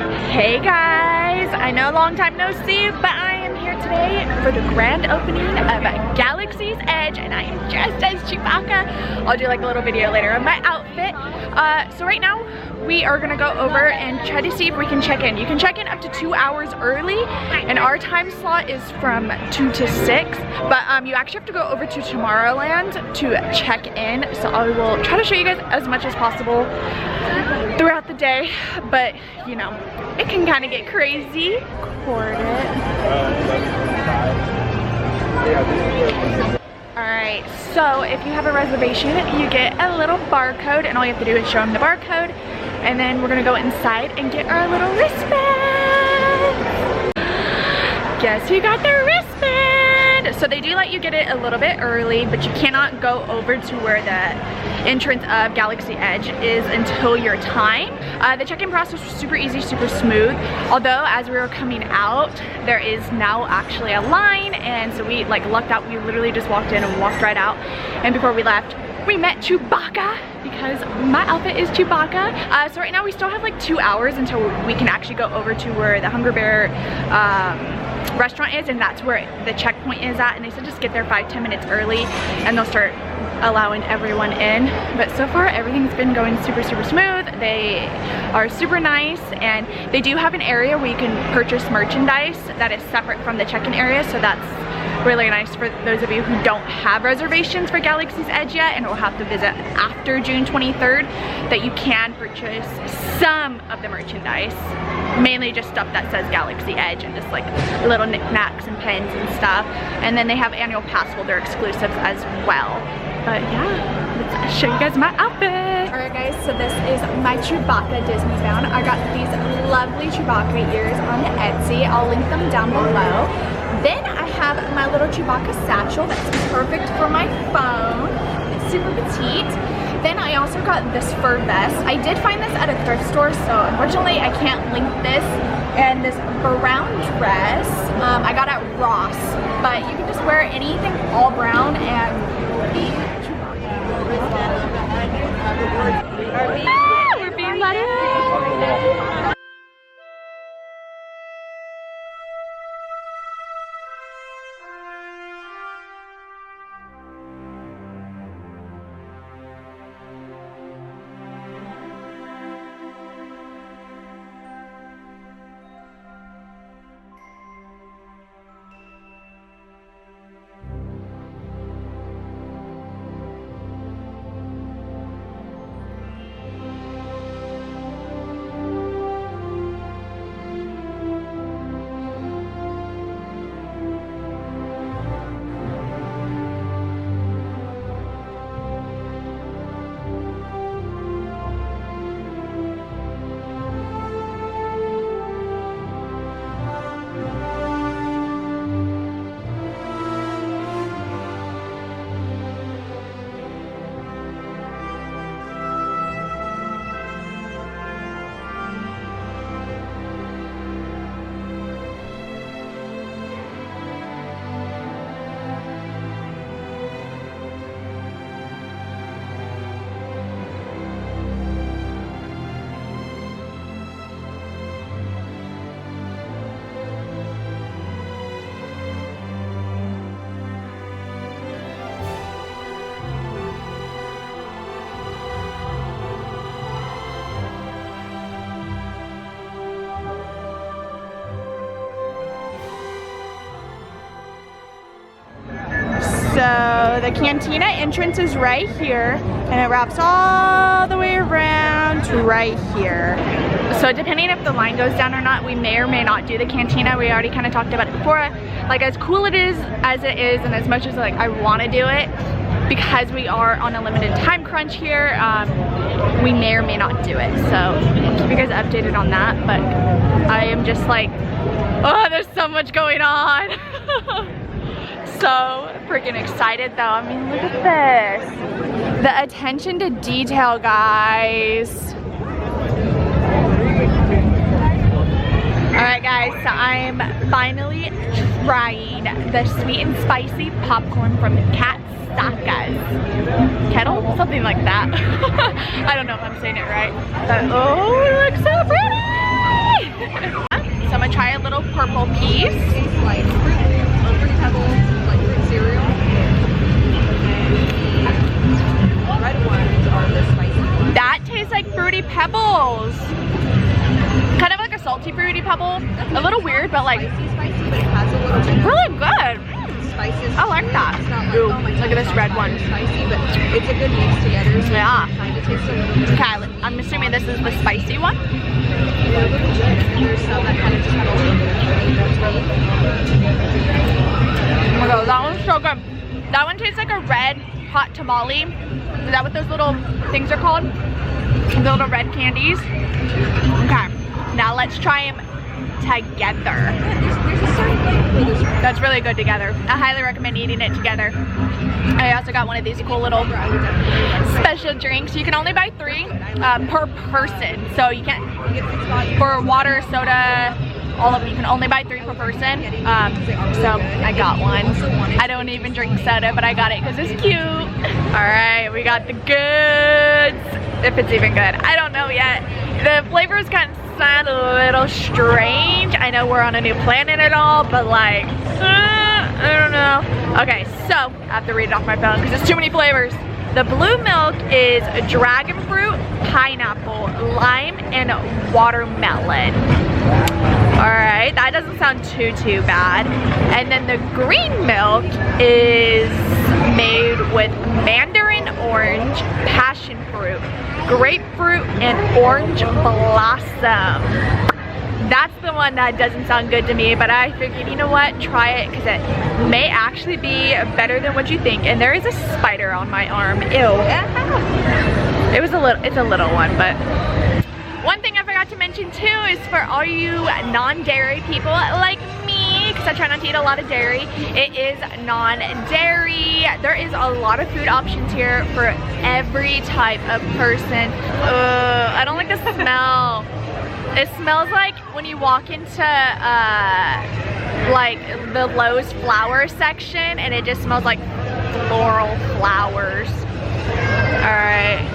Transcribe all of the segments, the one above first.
Hey guys, I know long time no see, but I am here today for the grand opening of Galaxy's Edge, and I am dressed as Chewbacca. I'll do like a little video later on my outfit. So right now we are gonna go over and try to see if we can check in. You can check in up to 2 hours early, and our time slot is from 2 to 6, but you actually have to go over to Tomorrowland to check in. So I will try to show you guys as much as possible throughout the day, but you know, it can kind of get crazy. Record it. Alright, so if you have a reservation, you get a little barcode, and all you have to do is show them the barcode, and then we're gonna go inside and get our little wristband. Guess who got their wristband? So they do let you get it a little bit early, but you cannot go over to where the entrance of Galaxy Edge is until your time. The check-in process was super easy, super smooth. Although as we were coming out, there is now actually a line, and so we like lucked out. We literally just walked in and walked right out. And before we left, we met Chewbacca because my outfit is Chewbacca. So right now we still have like 2 hours until we can actually go over to where the Hunger Bear restaurant is, and that's where the checkpoint is at. And they said just get there 5-10 minutes early and they'll start allowing everyone in. But so far everything's been going super smooth. They are super nice, and they do have an area where you can purchase merchandise that is separate from the check-in area, so that's really nice for those of you who don't have reservations for Galaxy's Edge yet and will have to visit after June 23rd, that you can purchase some of the merchandise, mainly just stuff that says Galaxy Edge and just like little knickknacks and pens and stuff. And then they have annual pass holder exclusives as well. But yeah, let's show you guys my outfit. Alright guys, so this is my Chewbacca Disney bound. I got these lovely Chewbacca ears on Etsy. I'll link them down below. Then I have my little Chewbacca satchel that's perfect for my phone. It's super petite. Then I also got this fur vest. I did find this at a thrift store, so unfortunately I can't link this. And this brown dress I got at Ross, but you can just wear anything all brown and be Chewbacca. We're being let in. So the cantina entrance is right here, and it wraps all the way around to right here. So depending if the line goes down or not, we may or may not do the cantina. We already kind of talked about it before. Like, as cool it is, and as much as like I want to do it, because we are on a limited time crunch here, we may or may not do it. So I'll keep you guys updated on that. But I am just like, oh, there's so much going on. So freaking excited though. I mean, look at this. The attention to detail, guys. Alright guys, so I'm finally trying the sweet and spicy popcorn from Cat Saka's Kettle? Something like that. I don't know if I'm saying it right. But oh, it looks so pretty! salty fruity pebble. A little weird, but like Spicy, but it has a little bit of really good. spices. I like that. It's not like, Ooh, oh my look at this God, red it's one. Spicy, but it's a good mix together. So Yeah. Kind of tastes a little bit. Okay, I'm assuming this is the spicy one. Yeah, a little bit. And then there's some that kind of just have a little bit of flavor to it. Oh my God, that one's so good. That one tastes like a red hot tamale. Is that what those little things are called? The little red candies. Okay, now let's try them together. That's really good together. I highly recommend eating it together. I also got one of these cool little special drinks. You can only buy 3 per person. So you can't, for water, soda, all of them, you can only buy 3 per person. So I got one. I don't even drink soda, but I got it because it's cute. All right, we got the goods. If it's even good, I don't know yet. The flavors kind of sound a little strange. I know we're on a new planet and all, but like, I don't know. Okay, so I have to read it off my phone because it's too many flavors. The blue milk is dragon fruit, pineapple, lime, and watermelon. Alright, that doesn't sound too bad. And then the green milk is made with mandarin orange, passion fruit, grapefruit, and orange blossom. That's the one that doesn't sound good to me, but I figured, you know what, try it because it may actually be better than what you think. And there is a spider on my arm. Ew. It's a little one, but one thing I forgot to mention too is for all you non-dairy people like me, because I try not to eat a lot of dairy, it is non-dairy. There is a lot of food options here for every type of person. I don't like the smell. It smells like when you walk into like the Lowe's flower section and it just smells like floral flowers. All right.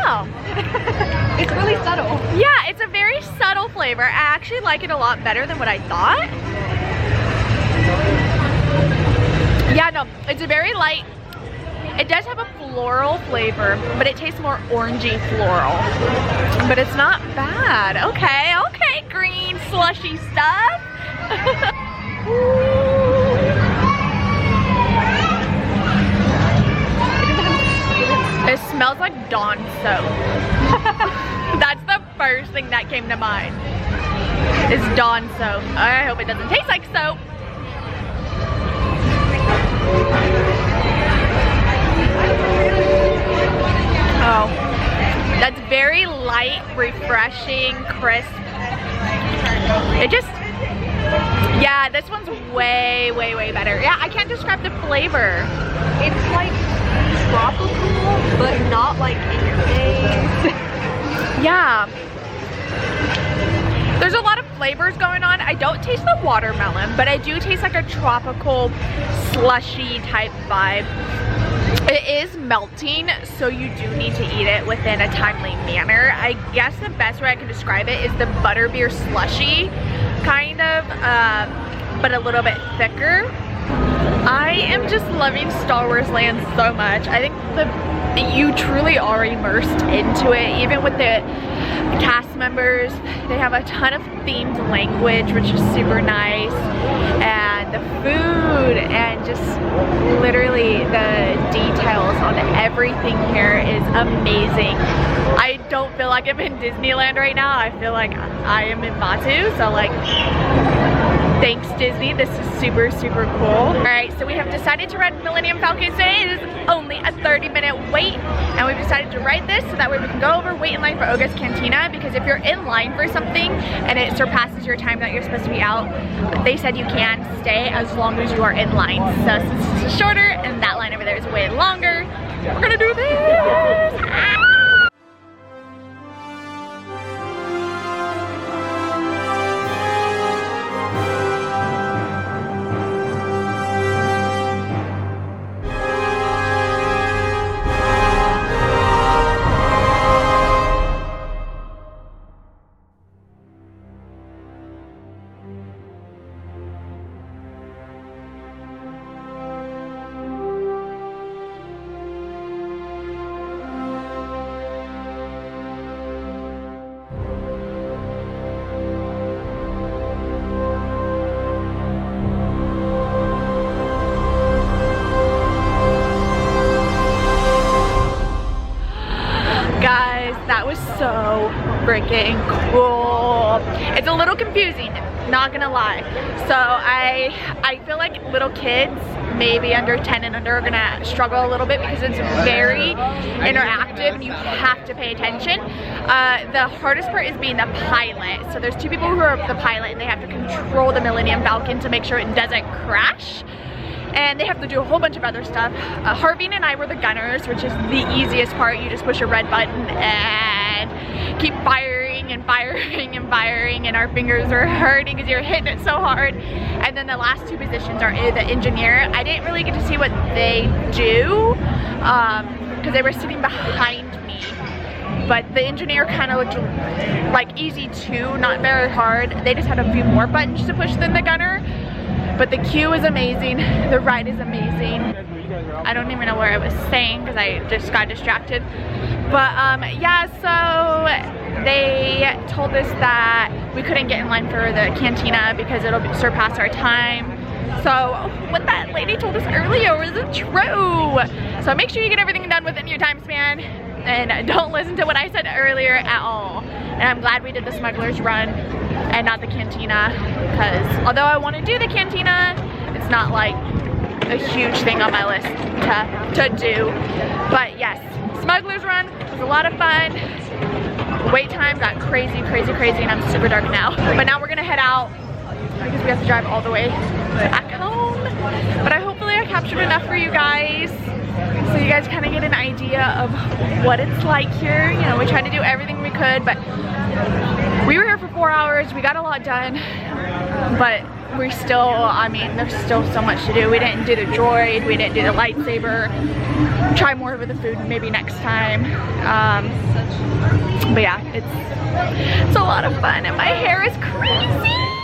Oh. It's really subtle. Yeah, it's a very subtle flavor. I actually like it a lot better than what I thought. Yeah, no, it's a very light. It does have a floral flavor, but it tastes more orangey floral. But it's not bad. Okay, okay, green slushy stuff. It smells like Dawn soap. That's the first thing that came to mind. Is Dawn soap. I hope it doesn't taste like soap. Oh, that's very light, refreshing, crisp. It just, yeah, this one's way better. Yeah, I can't describe the flavor. It's like tropical, but not like in your face. Yeah. There's a lot of flavors going on. I don't taste the watermelon, but I do taste like a tropical, slushy type vibe. It is melting, so you do need to eat it within a timely manner. I guess the best way I can describe it is the butterbeer slushy, kind of, but a little bit thicker. I am just loving Star Wars Land so much. I think you truly are immersed into it, even with the cast members. They have a ton of themed language, which is super nice, and the food, and just literally the details on everything here is amazing. I don't feel like I'm in Disneyland right now. I feel like I am in Batuu, so like, thanks Disney, this is super cool. All right, so we have decided to ride Millennium Falcon today. It is only a 30-minute wait, and we've decided to ride this so that way we can go over, wait in line for Oga's Cantina, because if you're in line for something and it surpasses your time that you're supposed to be out, they said you can stay as long as you are in line. So since this is shorter and that line over there is way longer, we're gonna do this. was so freaking cool. It's a little confusing, not gonna lie. So I feel like little kids, maybe under 10 and under, are gonna struggle a little bit because it's very interactive and you have to pay attention. The hardest part is being the pilot. So there's two people who are the pilot and they have to control the Millennium Falcon to make sure it doesn't crash. And they have to do a whole bunch of other stuff. Harvey and I were the gunners, which is the easiest part. You just push a red button and keep firing and firing and firing, and our fingers are hurting because you're hitting it so hard. And then the last two positions are the engineer. I didn't really get to see what they do because they were sitting behind me. But the engineer kind of looked like easy too, not very hard. They just had a few more buttons to push than the gunner. But the queue is amazing, the ride is amazing. I don't even know where I was saying because I just got distracted. But yeah, so they told us that we couldn't get in line for the cantina because it'll surpass our time. So what that lady told us earlier wasn't true. So make sure you get everything done within your time span and don't listen to what I said earlier at all. And I'm glad we did the Smuggler's Run and not the cantina, because although I want to do the cantina, it's not like a huge thing on my list to do. But yes, Smuggler's Run was a lot of fun. Wait time got crazy, and I'm super dark now. But now we're gonna head out because we have to drive all the way back home. But hopefully I captured enough for you guys, so you guys kind of get an idea of what it's like here. You know, we tried to do everything we could, but we were here for 4 hours. We got a lot done, but we're still, I mean, there's still so much to do. We didn't do the droid, we didn't do the lightsaber. Try more of the food maybe next time. But yeah, it's a lot of fun, and my hair is crazy.